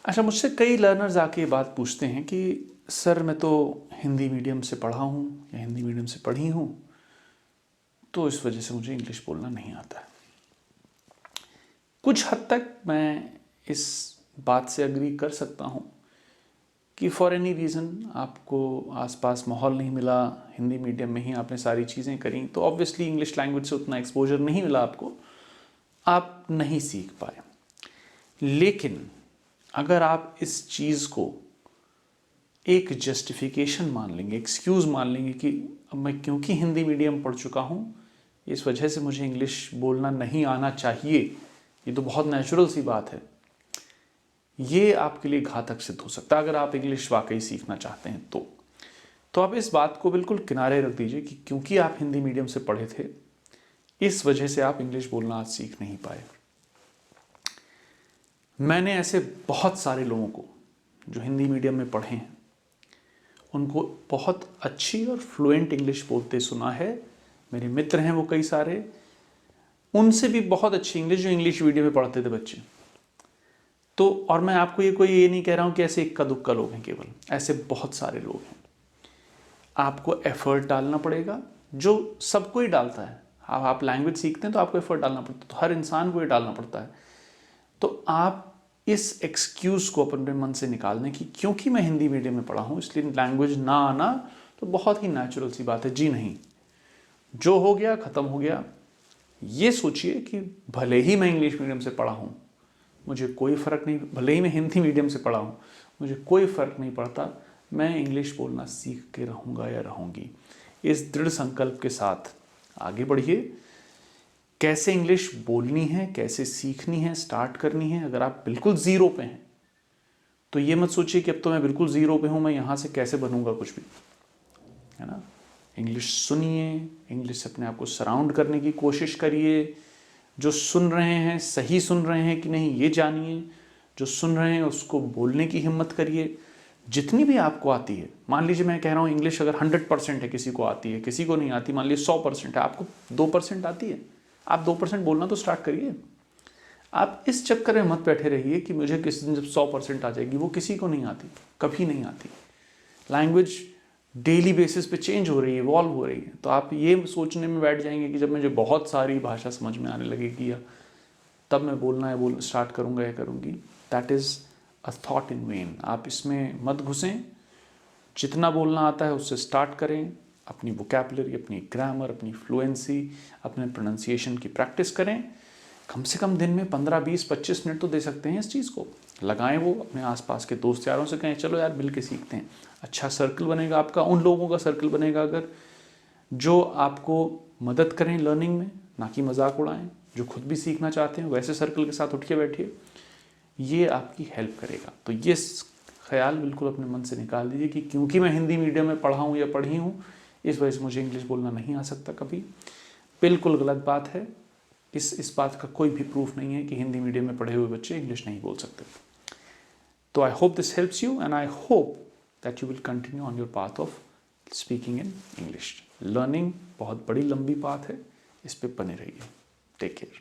अच्छा, मुझसे कई लर्नर्स आके ये बात पूछते हैं कि सर मैं तो हिंदी मीडियम से पढ़ा हूँ या हिंदी मीडियम से पढ़ी हूँ, तो इस वजह से मुझे इंग्लिश बोलना नहीं आता है। कुछ हद तक मैं इस बात से अग्री कर सकता हूँ कि फॉर एनी रीज़न आपको आसपास माहौल नहीं मिला, हिंदी मीडियम में ही आपने सारी चीज़ें करी, तो ऑब्वियसली इंग्लिश लैंग्वेज से उतना एक्सपोजर नहीं मिला आपको, आप नहीं सीख पाए। लेकिन अगर आप इस चीज़ को एक जस्टिफिकेशन मान लेंगे, एक्सक्यूज़ मान लेंगे कि अब मैं क्योंकि हिंदी मीडियम पढ़ चुका हूँ, इस वजह से मुझे इंग्लिश बोलना नहीं आना चाहिए, ये तो बहुत नेचुरल सी बात है, ये आपके लिए घातक सिद्ध हो सकता है अगर आप इंग्लिश वाकई सीखना चाहते हैं तो आप इस बात को बिल्कुल किनारे रख दीजिए कि क्योंकि आप हिंदी मीडियम से पढ़े थे, इस वजह से आप इंग्लिश बोलना आज सीख नहीं पाए। मैंने ऐसे बहुत सारे लोगों को जो हिंदी मीडियम में पढ़े हैं, उनको बहुत अच्छी और फ्लुएंट इंग्लिश बोलते सुना है। मेरे मित्र हैं वो कई सारे, उनसे भी बहुत अच्छी इंग्लिश जो इंग्लिश मीडियम में पढ़ते थे बच्चे। तो और मैं आपको ये नहीं कह रहा हूँ कि ऐसे इक्का दुक्का लोग हैं, केवल ऐसे बहुत सारे लोग हैं। आपको एफर्ट डालना पड़ेगा, जो सबको ही डालता है। आप लैंग्वेज सीखते हैं तो आपको एफर्ट डालना पड़ता है, तो हर इंसान को ये डालना पड़ता है। तो आप इस एक्सक्यूज़ को अपने मन से निकाल दें कि क्योंकि मैं हिंदी मीडियम में पढ़ा हूँ इसलिए लैंग्वेज ना आना तो बहुत ही नेचुरल सी बात है। जी नहीं, जो हो गया ख़त्म हो गया। ये सोचिए कि भले ही मैं इंग्लिश मीडियम से पढ़ा हूँ, मुझे कोई फ़र्क नहीं, भले ही मैं हिंदी मीडियम से पढ़ा हूँ, मुझे कोई फ़र्क नहीं पड़ता, मैं इंग्लिश बोलना सीख के रहूँगा या रहूँगी। इस दृढ़ संकल्प के साथ आगे बढ़िए। कैसे इंग्लिश बोलनी है, कैसे सीखनी है, स्टार्ट करनी है। अगर आप बिल्कुल ज़ीरो पे हैं तो ये मत सोचिए कि अब तो मैं बिल्कुल ज़ीरो पे हूँ, मैं यहाँ से कैसे बनूंगा कुछ भी, है ना। इंग्लिश सुनिए, इंग्लिश से अपने आप को सराउंड करने की कोशिश करिए। जो सुन रहे हैं सही सुन रहे हैं कि नहीं ये जानिए, जो सुन रहे हैं उसको बोलने की हिम्मत करिए। जितनी भी आपको आती है, मान लीजिए मैं कह रहा हूँ इंग्लिश अगर 100% है, किसी को आती है किसी को नहीं आती, मान लीजिए 100% है, आपको 2% आती है, आप 2% बोलना तो स्टार्ट करिए। आप इस चक्कर में मत बैठे रहिए कि मुझे किसी दिन जब 100% आ जाएगी, वो किसी को नहीं आती, कभी नहीं आती। लैंग्वेज डेली बेसिस पे चेंज हो रही है, इवॉल्व हो रही है। तो आप ये सोचने में बैठ जाएंगे कि जब मुझे बहुत सारी भाषा समझ में आने लगेगी या तब मैं बोलना है स्टार्ट करूँगा या करूँगी, that is a thought in when. आप इसमें मत घुसें। जितना बोलना आता है उससे स्टार्ट करें। अपनी वोकैबुलरी, अपनी ग्रामर, अपनी फ्लुएंसी, अपने प्रोनाउंसिएशन की प्रैक्टिस करें। कम से कम दिन में 15, 20, 25 मिनट तो दे सकते हैं इस चीज़ को। लगाएं वो, अपने आसपास के दोस्त यारों से कहें चलो यार मिल के सीखते हैं। अच्छा सर्कल बनेगा आपका, उन लोगों का सर्कल बनेगा अगर जो आपको मदद करें लर्निंग में, ना कि मजाक उड़ाएं। जो खुद भी सीखना चाहते हैं वैसे सर्कल के साथ उठ के बैठिए, ये आपकी हेल्प करेगा। तो ये ख्याल बिल्कुल अपने मन से निकाल दीजिए कि क्योंकि मैं हिंदी मीडियम में पढ़ा हूँ या पढ़ी हूँ, इस वजह से मुझे इंग्लिश बोलना नहीं आ सकता कभी। बिल्कुल गलत बात है। इस बात का कोई भी प्रूफ नहीं है कि हिंदी मीडियम में पढ़े हुए बच्चे इंग्लिश नहीं बोल सकते। तो I hope this helps you and I hope that you will continue on your path of speaking in English. Learning बहुत बड़ी लंबी पाथ है, इस पे बने रहिए। Take care.